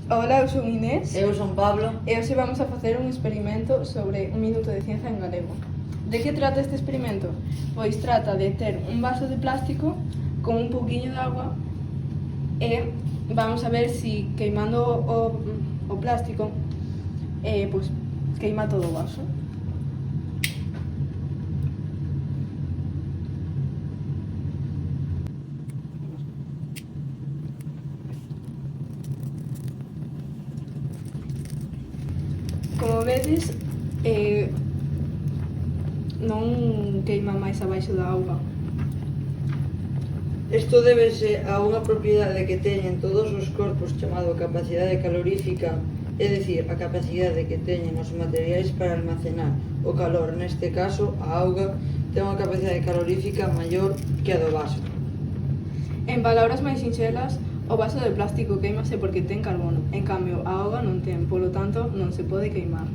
Ola, eu son Inés Eu son Pablo. e hoxe vamos a facer un experimento sobre un minuto de ciencia en galego. De que trata este experimento? Pois trata de ter un vaso de plástico con un pouquiño de agua e vamos a ver si queimando o plástico pois queima todo o vaso. Como vedes, non queima máis abaixo da auga. Isto débese a unha propiedade que teñen todos os corpos chamado capacidade calorífica, é dicir, a capacidade que teñen os materiais para almacenar o calor. Neste caso, a auga ten unha capacidade calorífica maior que a do vaso. En palabras máis sinxelas, o vaso de plástico queimase porque ten carbono, en cambio a auga non ten, polo tanto non se pode queimar.